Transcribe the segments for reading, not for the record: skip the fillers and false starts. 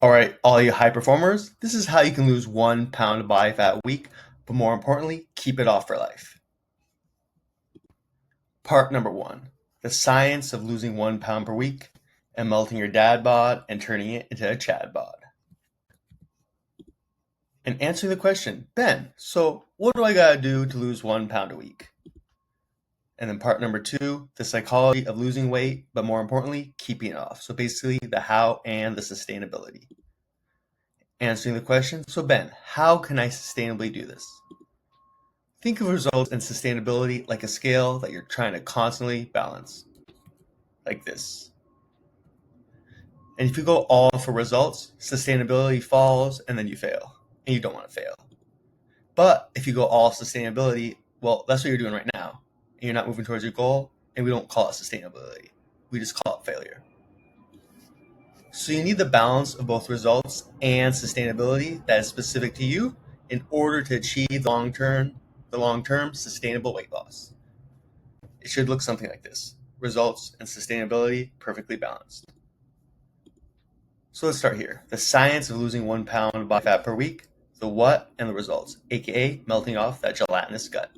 All right, all you high performers, this is how you can lose 1 pound of body fat a week, but more importantly, keep it off for life. Part number one, the science of losing 1 pound per week and melting your dad bod and turning it into a Chad bod. And answering the question, Ben, so what do I gotta do to lose 1 pound a week? And then part number two, the psychology of losing weight, but more importantly, keeping it off. So basically, the how and the sustainability. Answering the question, so Ben, how can I sustainably do this? Think of results and sustainability like a scale that you're trying to constantly balance, like this. And if you go all for results, sustainability falls and then you fail, and you don't want to fail. But if you go all sustainability, well, that's what you're doing right now, and you're not moving towards your goal, and we don't call it sustainability. We just call it failure. So you need the balance of both results and sustainability that is specific to you in order to achieve the long-term sustainable weight loss. It should look something like this. Results and sustainability perfectly balanced. So let's start here. The science of losing 1 pound of body fat per week, the what and the results, aka melting off that gelatinous gut.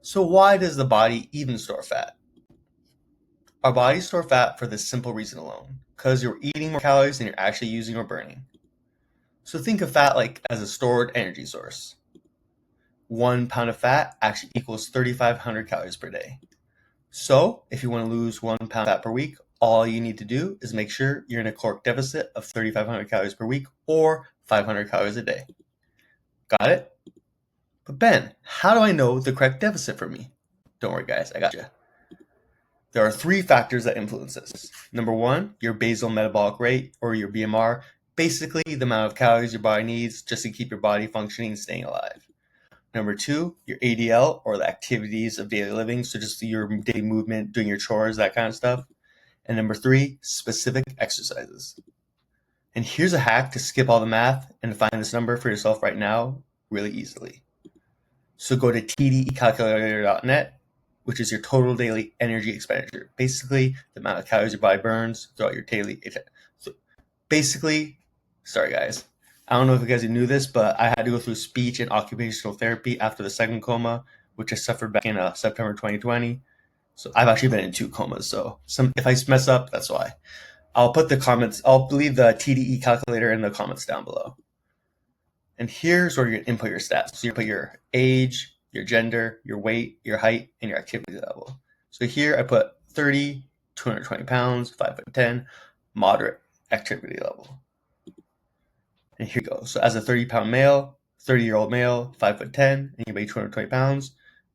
So why does the body even store fat? Our bodies store fat for this simple reason alone, because you're eating more calories than you're actually using or burning. So think of fat like as a stored energy source. 1 pound of fat actually equals 3,500 calories per day. So if you want to lose 1 pound of fat per week, all you need to do is make sure you're in a caloric deficit of 3,500 calories per week or 500 calories a day. Got it? But Ben, how do I know the correct deficit for me? Don't worry guys, I got you. There are 3 factors that influence this. Number 1, your basal metabolic rate, or your BMR, basically the amount of calories your body needs just to keep your body functioning and staying alive. Number 2, your ADL, or the activities of daily living, so just your daily movement, doing your chores, that kind of stuff. And number 3, specific exercises. And here's a hack to skip all the math and find this number for yourself right now really easily. So go to tdecalculator.net, which is your total daily energy expenditure. Basically, the amount of calories your body burns throughout your daily. So basically, sorry guys, I don't know if you guys knew this, but I had to go through speech and occupational therapy after the second coma, which I suffered back in September 2020. So I've actually been in 2 comas. So if I mess up, that's why. I'll leave the TDE calculator in the comments down below. And here's where you're gonna input your stats. So you put your age, your gender, your weight, your height, and your activity level. So here I put 30, 220 pounds, 5'10", moderate activity level. And here you go. So as a 30-pound male, 30-year-old male, 5'10", and you weigh 220 pounds,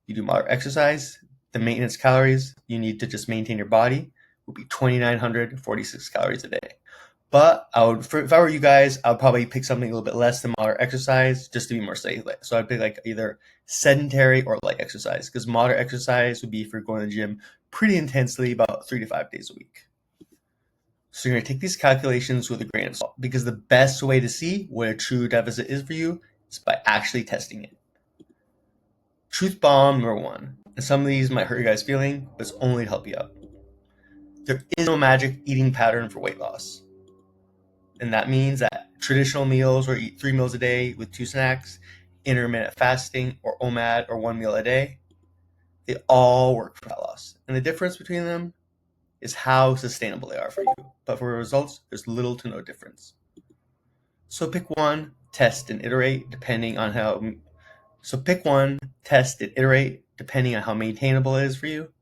you do moderate exercise. The maintenance calories you need to just maintain your body would be 2,946 calories a day. But if I were you guys, I would probably pick something a little bit less than moderate exercise just to be more safe. So I'd pick like either sedentary or light exercise, because moderate exercise would be if you're going to the gym pretty intensely about 3 to 5 days a week. So you're going to take these calculations with a grain of salt, because the best way to see what a true deficit is for you is by actually testing it. Truth bomb number 1. And some of these might hurt your guys' feeling, but it's only to help you out. There is no magic eating pattern for weight loss. And that means that traditional meals, or eat 3 meals a day with 2 snacks, intermittent fasting, or OMAD, or 1 meal a day, they all work for fat loss. And the difference between them is how sustainable they are for you. But for results, there's little to no difference. So pick one, test and iterate depending on how maintainable it is for you.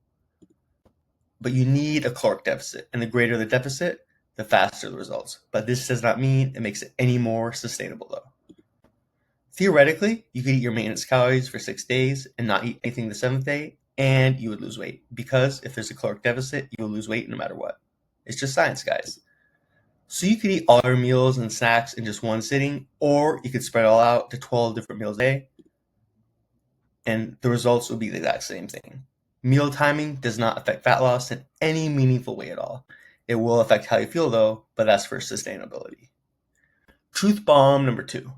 But you need a caloric deficit, and the greater the deficit, the faster the results. But this does not mean it makes it any more sustainable though. Theoretically, you could eat your maintenance calories for 6 days and not eat anything the 7th day, and you would lose weight, because if there's a caloric deficit, you will lose weight no matter what. It's just science, guys. So you could eat all your meals and snacks in just one sitting, or you could spread it all out to 12 different meals a day, and the results will be the exact same thing. Meal timing does not affect fat loss in any meaningful way at all. It will affect how you feel though, but that's for sustainability. Truth bomb number 2.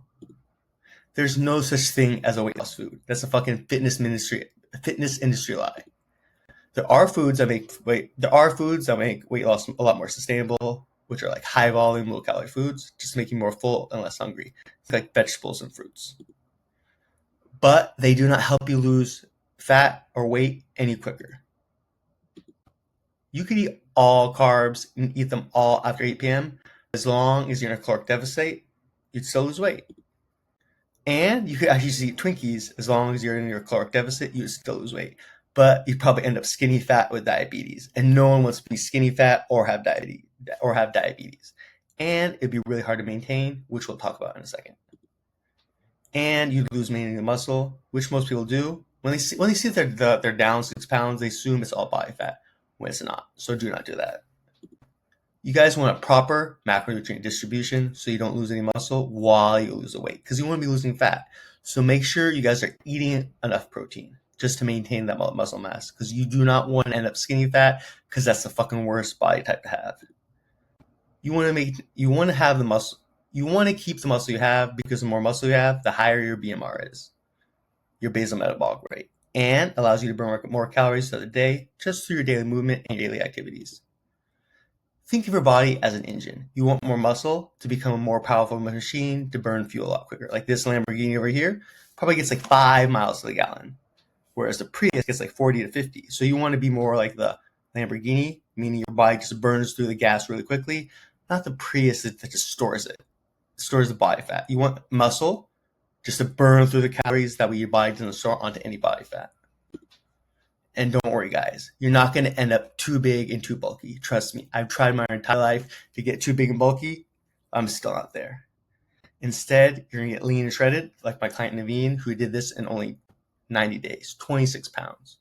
There's no such thing as a weight loss food. That's a fucking fitness industry lie. There are foods that make weight loss a lot more sustainable, which are like high volume, low calorie foods, just to make you more full and less hungry, like vegetables and fruits. But they do not help you lose fat or weight any quicker. You could eat all carbs and eat them all after 8 p.m. As long as you're in a caloric deficit, you'd still lose weight. And you could actually just eat Twinkies as long as you're in your caloric deficit, you'd still lose weight. But you'd probably end up skinny fat with diabetes. And no one wants to be skinny fat or have diabetes. And it'd be really hard to maintain, which we'll talk about in a second. And you'd lose mainly the muscle, which most people do. When they see that they're down 6 pounds, they assume it's all body fat, when it's not. So do not do that. You guys want a proper macronutrient distribution so you don't lose any muscle while you lose the weight, because you want to be losing fat. So make sure you guys are eating enough protein just to maintain that muscle mass, because you do not want to end up skinny fat, because that's the fucking worst body type to have. You want to have the muscle. You want to keep the muscle you have, because the more muscle you have, the higher your BMR is, your basal metabolic rate, and allows you to burn more calories throughout the day just through your daily movement and daily activities. Think of your body as an engine. You want more muscle to become a more powerful machine to burn fuel a lot quicker. Like this Lamborghini over here probably gets like 5 miles to the gallon, whereas the Prius gets like 40 to 50. So you want to be more like the Lamborghini, meaning your body just burns through the gas really quickly, not the Prius that just stores it. It stores the body fat. You want muscle just to burn through the calories, that way your body doesn't store onto any body fat. And don't worry, guys, you're not going to end up too big and too bulky. Trust me, I've tried my entire life to get too big and bulky. I'm still not there. Instead, you're going to get lean and shredded, like my client Naveen, who did this in only 90 days, 26 pounds.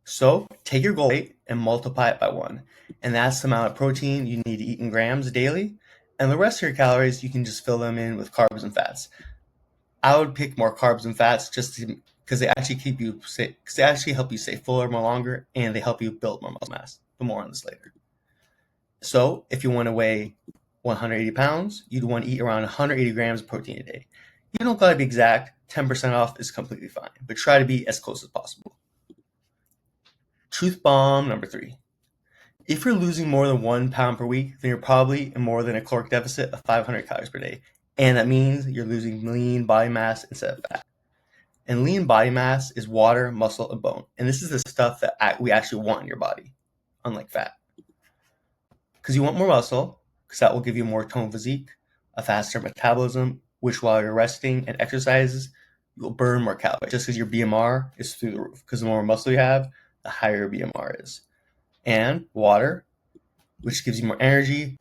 So take your goal weight and multiply it by 1. And that's the amount of protein you need to eat in grams daily. And the rest of your calories, you can just fill them in with carbs and fats. I would pick more carbs and fats just because they actually help you stay fuller more longer, and they help you build more muscle mass. But more on this later. So if you want to weigh 180 pounds, you'd want to eat around 180 grams of protein a day. You don't gotta be exact. 10% off is completely fine, but try to be as close as possible. Truth bomb number 3. If you're losing more than 1 pound per week, then you're probably in more than a caloric deficit of 500 calories per day. And that means you're losing lean body mass instead of fat. And lean body mass is water, muscle, and bone. And this is the stuff that we actually want in your body, unlike fat. Because you want more muscle, because that will give you more toned physique, a faster metabolism, which while you're resting and exercises, you'll burn more calories, just because your BMR is through the roof. Because the more muscle you have, the higher your BMR is. And water, which gives you more energy,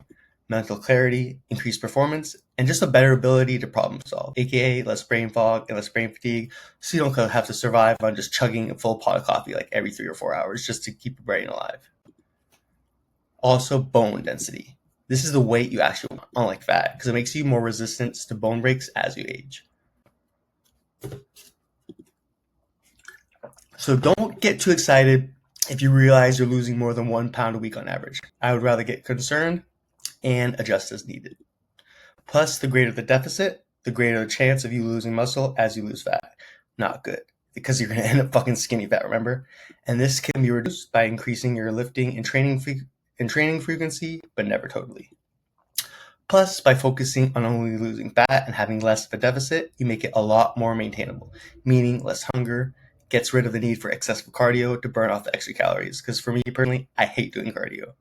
mental clarity, increased performance, and just a better ability to problem solve, aka less brain fog and less brain fatigue, so you don't have to survive on just chugging a full pot of coffee like every 3 or 4 hours just to keep your brain alive. Also, bone density. This is the weight you actually want, unlike fat, because it makes you more resistant to bone breaks as you age. So don't get too excited if you realize you're losing more than 1 pound a week on average. I would rather get concerned and adjust as needed. Plus, the greater the deficit, the greater the chance of you losing muscle as you lose fat. Not good, because you're going to end up fucking skinny fat, remember? And this can be reduced by increasing your lifting and training frequency, but never totally. Plus, by focusing on only losing fat and having less of a deficit, you make it a lot more maintainable, meaning less hunger, gets rid of the need for excessive cardio to burn off the extra calories. Because for me personally, I hate doing cardio.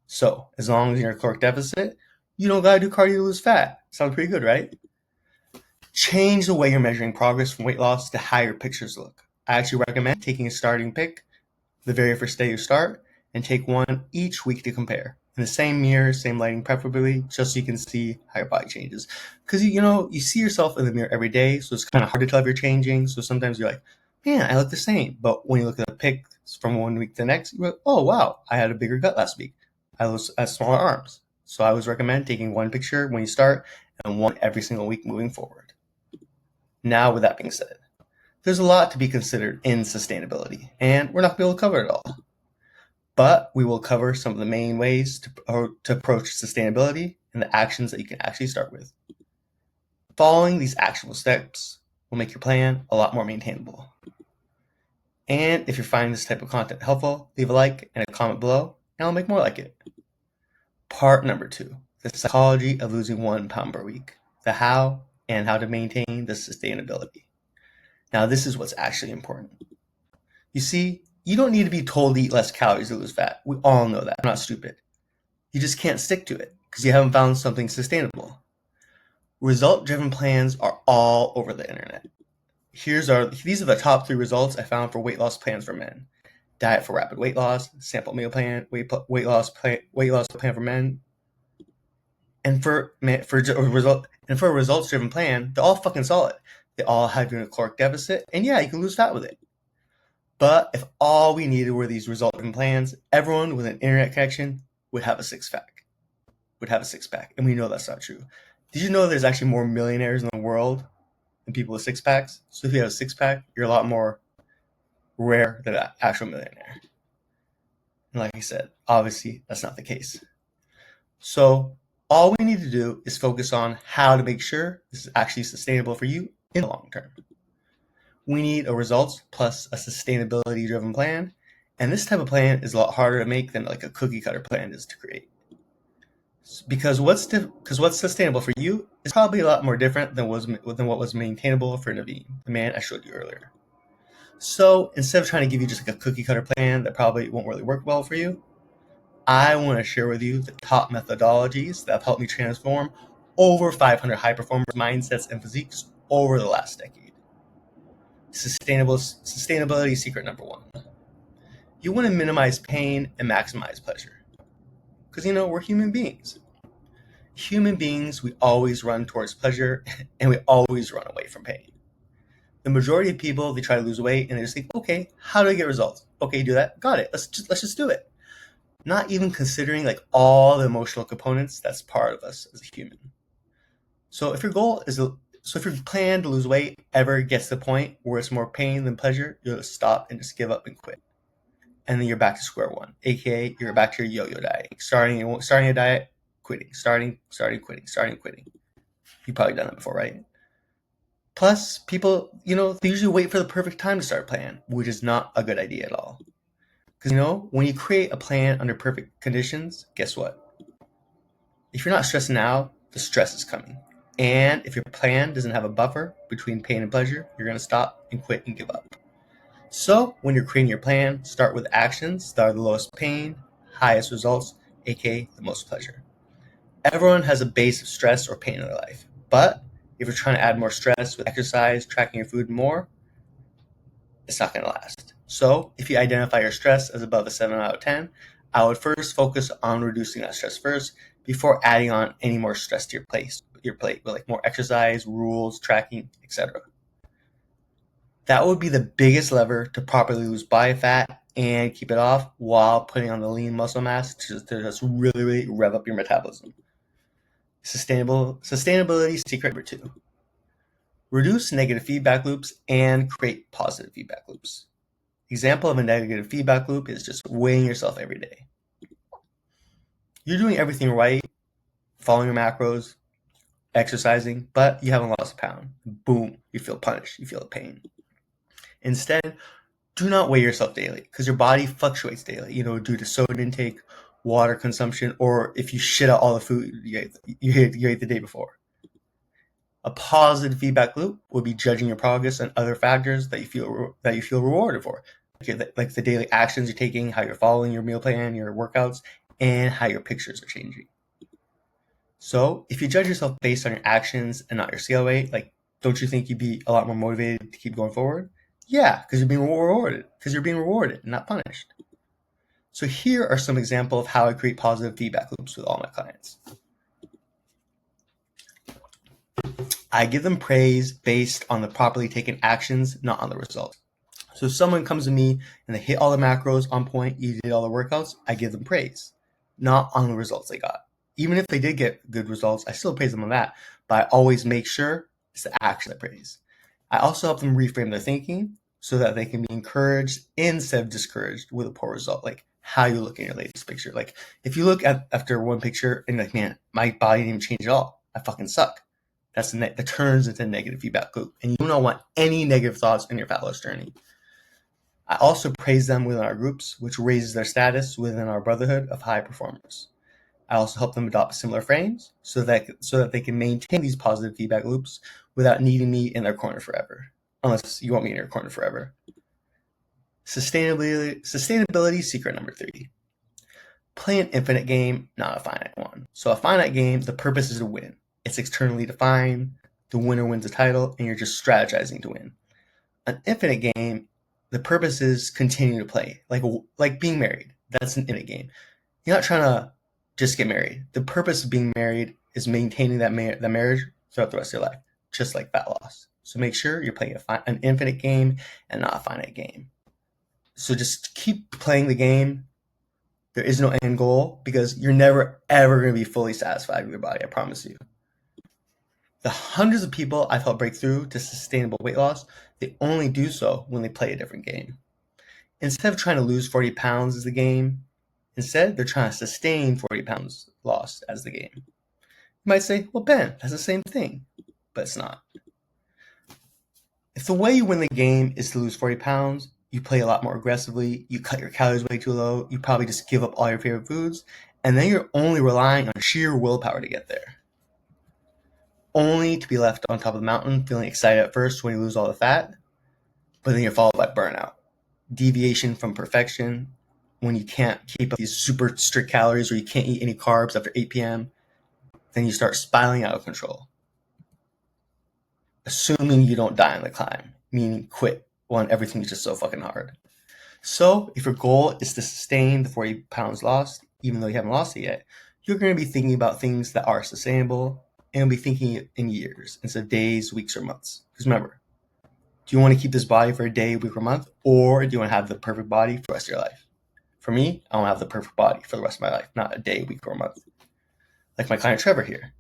So, as long as you're in a caloric deficit, you don't gotta do cardio to lose fat. Sounds pretty good, right? Change the way you're measuring progress from weight loss to how your pictures look. I actually recommend taking a starting pic the very first day you start, and take one each week to compare. In the same mirror, same lighting preferably, just so you can see how your body changes. Because you see yourself in the mirror every day, so it's kind of hard to tell if you're changing. So sometimes you're like, man, I look the same. But when you look at the pics from one week to the next, you're like, oh wow, I had a bigger gut last week. I had smaller arms. So I always recommend taking one picture when you start and one every single week moving forward. Now, with that being said, there's a lot to be considered in sustainability, and we're not going to be able to cover it all. But we will cover some of the main ways to approach sustainability and the actions that you can actually start with. Following these actionable steps will make your plan a lot more maintainable. And if you're finding this type of content helpful, leave a like and a comment below, and I'll make more like it. Part number 2, the psychology of losing 1 pound per week, the how and how to maintain the sustainability. Now, this is what's actually important. You see, you don't need to be told to eat less calories to lose fat. We all know that. I'm not stupid. You just can't stick to it because you haven't found something sustainable. Result-driven plans are all over the internet. These are the top 3 results I found for weight loss plans for men. Diet for rapid weight loss, sample meal plan, weight loss plan for men. And for a results-driven plan, they're all fucking solid. They all have you in a caloric deficit, and yeah, you can lose fat with it. But if all we needed were these result-driven plans, everyone with an internet connection would have a six-pack. And we know that's not true. Did you know there's actually more millionaires in the world than people with six-packs? So if you have a six-pack, you're a lot more rare than an actual millionaire. And like I said, obviously that's not the case. So all we need to do is focus on how to make sure this is actually sustainable for you in the long term. We need a results plus a sustainability-driven plan, and this type of plan is a lot harder to make than like a cookie-cutter plan is to create. Because what's sustainable for you is probably a lot more different than what was maintainable for Naveen, the man I showed you earlier. So instead of trying to give you just like a cookie-cutter plan that probably won't really work well for you, I want to share with you the top methodologies that have helped me transform over 500 high-performance mindsets and physiques over the last decade. Sustainability secret number 1. You want to minimize pain and maximize pleasure. Because, we're human beings. Human beings, we always run towards pleasure and we always run away from pain. The majority of people, they try to lose weight and they just think, okay, how do I get results? Okay, do that. Got it. Let's just do it. Not even considering like all the emotional components that's part of us as a human. So if your plan to lose weight ever gets to the point where it's more pain than pleasure, you'll just stop and just give up and quit. And then you're back to square one, aka you're back to your yo-yo dieting. Starting a diet, quitting, starting, quitting. You've probably done that before, right? Plus, people, they usually wait for the perfect time to start a plan, which is not a good idea at all. Because, when you create a plan under perfect conditions, guess what? If you're not stressing out, the stress is coming. And if your plan doesn't have a buffer between pain and pleasure, you're going to stop and quit and give up. So when you're creating your plan, start with actions that are the lowest pain, highest results, aka the most pleasure. Everyone has a base of stress or pain in their life. But if you're trying to add more stress with exercise, tracking your food more, it's not going to last. So if you identify your stress as above a 7 out of 10, I would first focus on reducing that stress first before adding on any more stress to your plate with like more exercise, rules, tracking, etc. That would be the biggest lever to properly lose body fat and keep it off while putting on the lean muscle mass to just really, really rev up your metabolism. Sustainability secret number 2. Reduce negative feedback loops and create positive feedback loops. Example of a negative feedback loop is just weighing yourself every day. You're doing everything right, following your macros, exercising, but you haven't lost a pound. Boom, you feel punished, you feel the pain. Instead, do not weigh yourself daily because your body fluctuates daily, due to soda intake, water consumption, or if you shit out all the food you ate the day before. A positive feedback loop would be judging your progress on other factors that you feel rewarded for, like the daily actions you're taking, how you're following your meal plan, your workouts, and how your pictures are changing. So if you judge yourself based on your actions and not your scale weight, don't you think you'd be a lot more motivated to keep going forward? Yeah, because you're being rewarded, not punished. So here are some examples of how I create positive feedback loops with all my clients. I give them praise based on the properly taken actions, not on the results. So if someone comes to me and they hit all the macros on point, you did all the workouts, I give them praise, not on the results they got. Even if they did get good results, I still praise them on that, but I always make sure it's the action I praise. I also help them reframe their thinking so that they can be encouraged instead of discouraged with a poor result, like how you look in your latest picture. Like if you look at after one picture and you're like, man, my body didn't even change at all. I fucking suck. That turns into a negative feedback loop, and you do not want any negative thoughts in your fat loss journey. I also praise them within our groups, which raises their status within our brotherhood of high performers. I also help them adopt similar frames so that they can maintain these positive feedback loops without needing me in their corner forever. Unless you want me in your corner forever. Sustainability secret number 3. Play an infinite game, not a finite one. So a finite game, the purpose is to win. It's externally defined, the winner wins the title, and you're just strategizing to win. An infinite game, the purpose is continuing to play, like being married. That's an infinite game. You're not trying to just get married. The purpose of being married is maintaining that marriage throughout the rest of your life, just like fat loss. So make sure you're playing an infinite game and not a finite game. So just keep playing the game. There is no end goal because you're never, ever going to be fully satisfied with your body, I promise you. The hundreds of people I've helped break through to sustainable weight loss, they only do so when they play a different game. Instead of trying to lose 40 pounds as the game, instead they're trying to sustain 40 pounds lost as the game. You might say, well, Ben, that's the same thing, but it's not. If the way you win the game is to lose 40 pounds, you play a lot more aggressively, you cut your calories way too low, you probably just give up all your favorite foods, and then you're only relying on sheer willpower to get there. Only to be left on top of the mountain feeling excited at first when you lose all the fat, but then you're followed by burnout, deviation from perfection, when you can't keep up these super strict calories or you can't eat any carbs after 8 p.m., then you start spiraling out of control. Assuming you don't die on the climb, meaning quit when everything is just so fucking hard. So if your goal is to sustain the 40 pounds lost, even though you haven't lost it yet, you're going to be thinking about things that are sustainable and be thinking in years instead of days, weeks, or months. Because remember, do you want to keep this body for a day, week, or month, or do you want to have the perfect body for the rest of your life? For me, I want to have the perfect body for the rest of my life, not a day, week, or a month. Like my client Trevor here.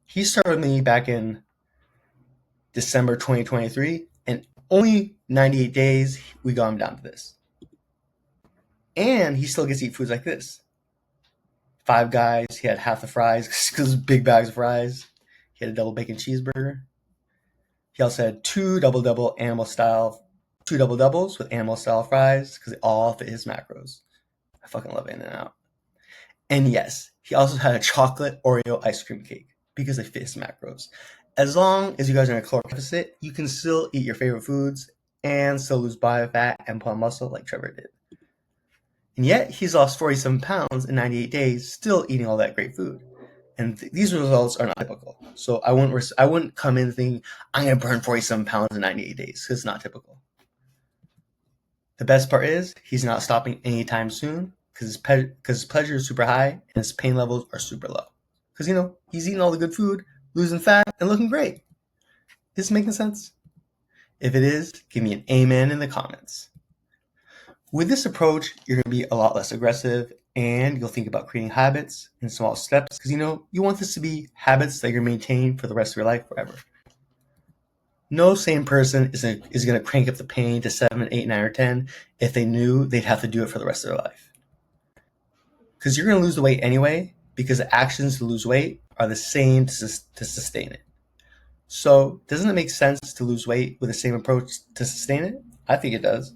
He started with me back in December 2023, and only 98 days, we got him down to this. And he still gets to eat foods like this. 5 Guys, he had half the fries because big bags of fries. He had a double bacon cheeseburger. He also had 2 double-doubles with animal-style fries because they all fit his macros. I fucking love In-N-Out. And yes, he also had a chocolate Oreo ice cream cake because they fit his macros. As long as you guys are in a caloric deficit, you can still eat your favorite foods and still lose body fat and put on muscle like Trevor did. And yet, he's lost 47 pounds in 98 days, still eating all that great food. And these results are not typical. So I wouldn't come in thinking, I'm going to burn 47 pounds in 98 days, because it's not typical. The best part is, he's not stopping anytime soon, because his pleasure is super high, and his pain levels are super low. Because, he's eating all the good food, losing fat, and looking great. Is this making sense? If it is, give me an amen in the comments. With this approach, you're going to be a lot less aggressive, and you'll think about creating habits in small steps because, you want this to be habits that you're maintaining for the rest of your life forever. No sane person is going to crank up the pain to 7, 8, 9, or 10 if they knew they'd have to do it for the rest of their life. Because you're going to lose the weight anyway, because the actions to lose weight are the same to sustain it. So doesn't it make sense to lose weight with the same approach to sustain it? I think it does.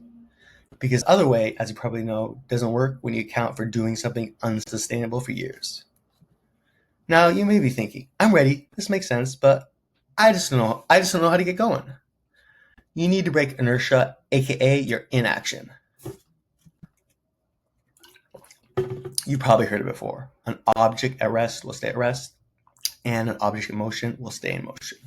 Because other way, as you probably know, doesn't work when you account for doing something unsustainable for years. Now you may be thinking, I'm ready, this makes sense, but I just don't know how to get going. You need to break inertia, aka your inaction. You probably heard it before. An object at rest will stay at rest, and an object in motion will stay in motion.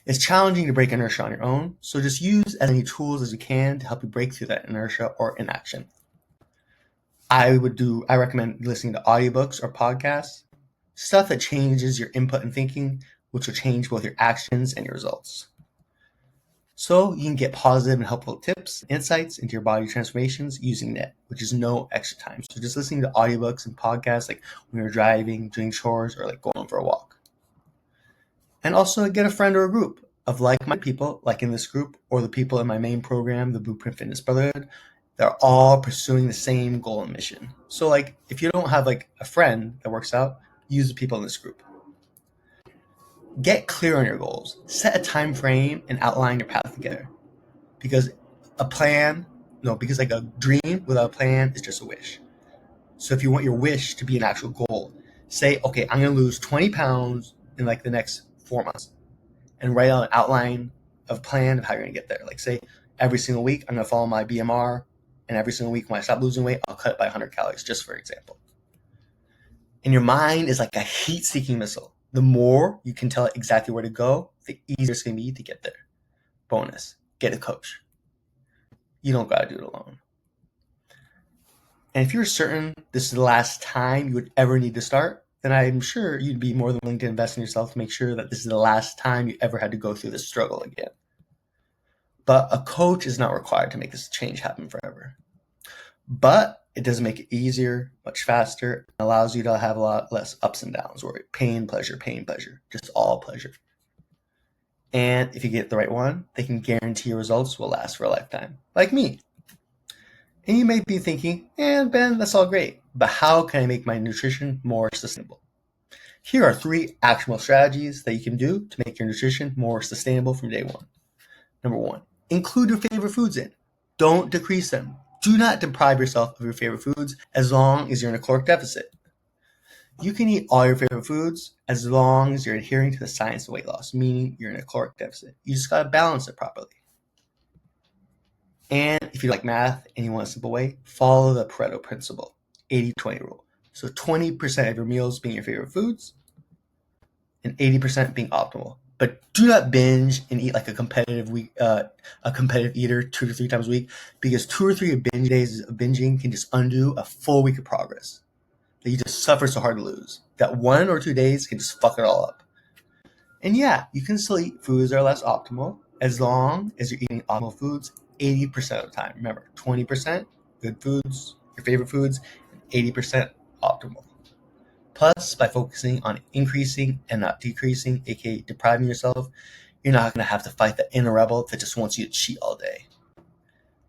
It's challenging to break inertia on your own, so just use as many tools as you can to help you break through that inertia or inaction. I recommend listening to audiobooks or podcasts, stuff that changes your input and thinking, which will change both your actions and your results. So you can get positive and helpful tips, insights into your body transformations using it, which is no extra time. So just listening to audiobooks and podcasts like when you're driving, doing chores, or like going for a walk. And also get a friend or a group of like-minded people, like in this group, or the people in my main program, the Blueprint Fitness Brotherhood. They're all pursuing the same goal and mission. So if you don't have a friend that works out, use the people in this group. Get clear on your goals. Set a time frame and outline your path together. Because a dream without a plan is just a wish. So if you want your wish to be an actual goal, say, okay, I'm going to lose 20 pounds in like the next 4 months, and write out an outline of plan of how you're going to get there. Like say every single week, I'm going to follow my BMR, and every single week when I stop losing weight, I'll cut it by 100 calories, just for example. And your mind is like a heat-seeking missile. The more you can tell it exactly where to go, the easier it's going to be to get there. Bonus, get a coach. You don't got to do it alone. And if you're certain this is the last time you would ever need to start, then I'm sure you'd be more than willing to invest in yourself to make sure that this is the last time you ever had to go through this struggle again. But a coach is not required to make this change happen forever. But it does make it easier, much faster, and allows you to have a lot less ups and downs, or pain, pleasure, just all pleasure. And if you get the right one, they can guarantee your results will last for a lifetime, like me. And you may be thinking, Ben, that's all great, but how can I make my nutrition more sustainable? Here are 3 actionable strategies that you can do to make your nutrition more sustainable from day one. Number 1, include your favorite foods in. Don't decrease them. Do not deprive yourself of your favorite foods as long as you're in a caloric deficit. You can eat all your favorite foods as long as you're adhering to the science of weight loss, meaning you're in a caloric deficit. You just got to balance it properly. And if you like math and you want a simple way, follow the Pareto principle, 80-20 rule. So 20% of your meals being your favorite foods and 80% being optimal. But do not binge and eat like a competitive eater 2 to 3 times a week, because 2 or 3 binge days of binging can just undo a full week of progress that you just suffer so hard to lose. That 1 or 2 days can just fuck it all up. And yeah, you can still eat foods that are less optimal as long as you're eating optimal foods 80% of the time. Remember, 20% good foods, your favorite foods, and 80% optimal. Plus, by focusing on increasing and not decreasing, aka depriving yourself, you're not going to have to fight the inner rebel that just wants you to cheat all day.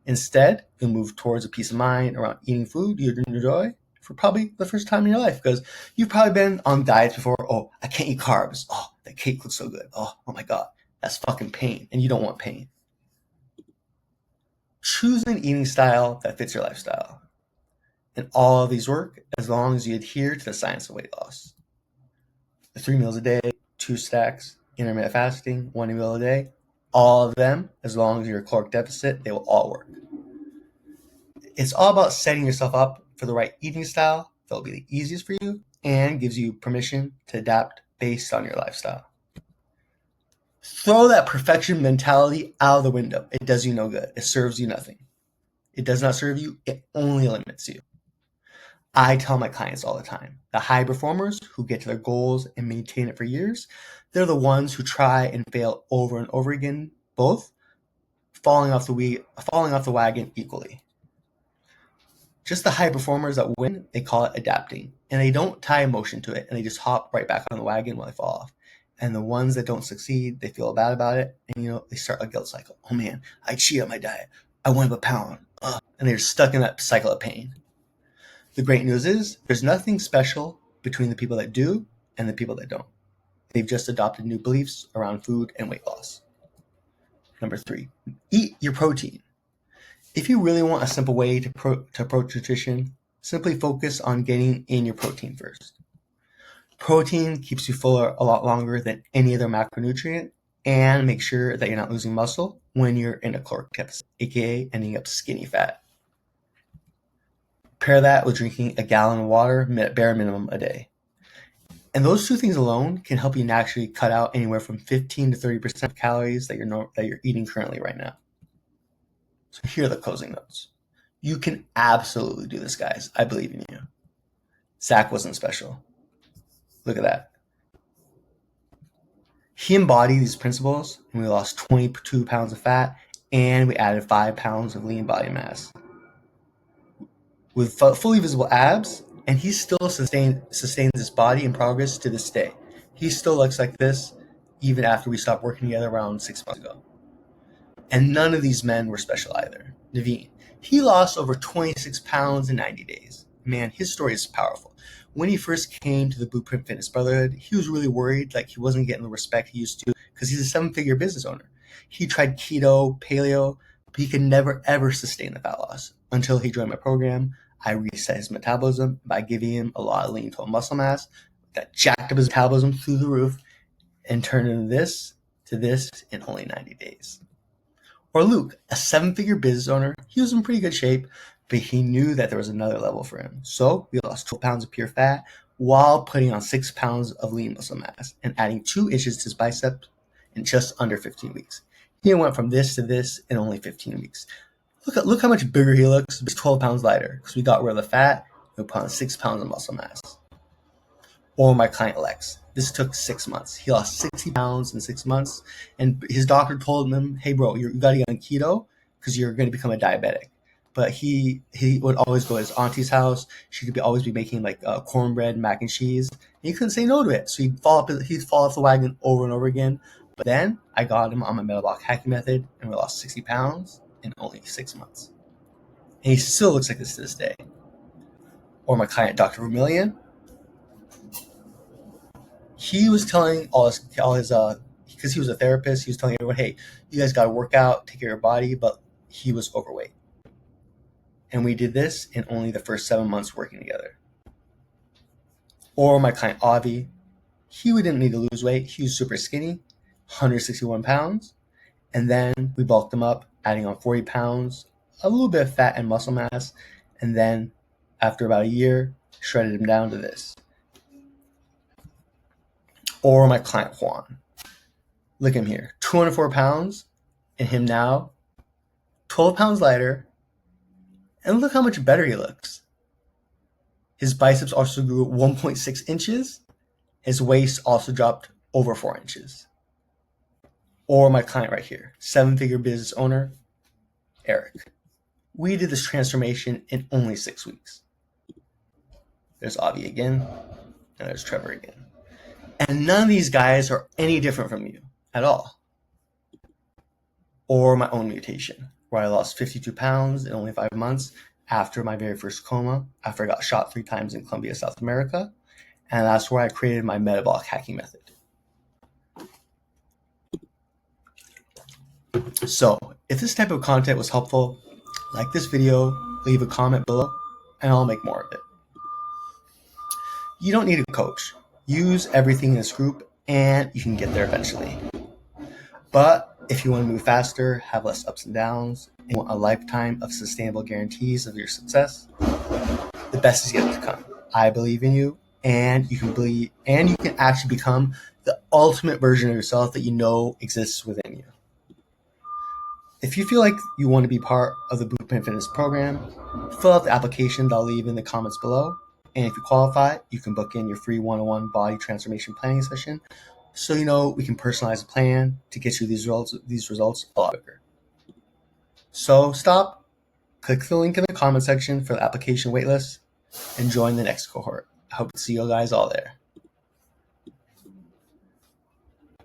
Instead, you'll move towards a peace of mind around eating food you enjoy for probably the first time in your life, because you've probably been on diets before. Oh, I can't eat carbs. Oh, that cake looks so good. Oh my God, that's fucking pain, and you don't want pain. Choose an eating style that fits your lifestyle. And all of these work as long as you adhere to the science of weight loss. The 3 meals a day, 2 stacks, intermittent fasting, 1 meal a day, all of them, as long as you're a caloric deficit, they will all work. It's all about setting yourself up for the right eating style that will be the easiest for you and gives you permission to adapt based on your lifestyle. Throw that perfection mentality out of the window. It does you no good. It serves you nothing. It does not serve you. It only limits you. I tell my clients all the time, the high performers who get to their goals and maintain it for years, they're the ones who try and fail over and over again, both falling off the wagon equally. Just the high performers that win, they call it adapting, and they don't tie emotion to it, and they just hop right back on the wagon when they fall off. And the ones that don't succeed, they feel bad about it, and they start a guilt cycle. Oh man, I cheated on my diet. I went up a pound. And they're stuck in that cycle of pain. The great news is there's nothing special between the people that do and the people that don't. They've just adopted new beliefs around food and weight loss. Number 3, eat your protein. If you really want a simple way to approach nutrition, simply focus on getting in your protein first. Protein keeps you fuller a lot longer than any other macronutrient, and make sure that you're not losing muscle when you're in a caloric deficit, aka ending up skinny fat. Pair that with drinking a gallon of water, bare minimum a day. And those 2 things alone can help you naturally cut out anywhere from 15 to 30% of calories that you're eating currently right now. So here are the closing notes. You can absolutely do this, guys. I believe in you. Zach wasn't special. Look at that. He embodied these principles, and we lost 22 pounds of fat, and we added 5 pounds of lean body mass. With fully visible abs, and he still sustains his body in progress to this day. He still looks like this even after we stopped working together around 6 months ago. And none of these men were special either. Naveen, he lost over 26 pounds in 90 days. Man, his story is powerful. When he first came to the Blueprint Fitness Brotherhood, he was really worried like he wasn't getting the respect he used to because he's a 7-figure business owner. He tried keto, paleo, but he could never ever sustain the fat loss until he joined my program. I reset his metabolism by giving him a lot of lean total muscle mass that jacked up his metabolism through the roof and turned into this to this in only 90 days. Or Luke, a 7-figure business owner, he was in pretty good shape, but he knew that there was another level for him. So we lost 12 pounds of pure fat while putting on 6 pounds of lean muscle mass and adding 2 inches to his biceps in just under 15 weeks. He went from this to this in only 15 weeks. Look how much bigger he looks. He's 12 pounds lighter because we got rid of the fat and we put on 6 pounds of muscle mass. Or my client Lex. This took 6 months. He lost 60 pounds in 6 months, and his doctor told him, "Hey, bro, you got to get on keto because you're going to become a diabetic." But he would always go to his auntie's house. She could always be making like cornbread, mac and cheese, and he couldn't say no to it. So he'd fall off the wagon over and over again. But then I got him on my metabolic hacking method, and we lost 60 pounds in only 6 months. And he still looks like this to this day. Or my client, Dr. Vermillion. He was telling all his because he was a therapist, he was telling everyone, hey, you guys got to work out, take care of your body, but he was overweight. And we did this in only the first 7 months working together. Or my client, Avi, he didn't need to lose weight. He was super skinny, 161 pounds. And then we bulked him up, adding on 40 pounds, a little bit of fat and muscle mass. And then after about a year, shredded him down to this. Or my client, Juan. Look at him here, 204 pounds, and him now, 12 pounds lighter, and look how much better he looks. His biceps also grew 1.6 inches. His waist also dropped over 4 inches. Or my client right here, 7-figure business owner, Eric. We did this transformation in only 6 weeks. There's Avi again, and there's Trevor again. And none of these guys are any different from you at all. Or my own mutation, where I lost 52 pounds in only 5 months after my very first coma, after I got shot 3 times in Colombia, South America. And that's where I created my metabolic hacking method. So if this type of content was helpful, like this video, leave a comment below, and I'll make more of it. You don't need a coach. Use everything in this group and you can get there eventually. But if you want to move faster, have less ups and downs, and want a lifetime of sustainable guarantees of your success, the best is yet to come. I believe in you, and you can actually become the ultimate version of yourself that you know exists within you. If you feel like you want to be part of the Bootcamp Fitness program, fill out the application that I'll leave in the comments below. And if you qualify, you can book in your free one-on-one body transformation planning session so you know we can personalize a plan to get you these results a lot quicker. So stop, click the link in the comment section for the application waitlist, and join the next cohort. I hope to see you guys all there.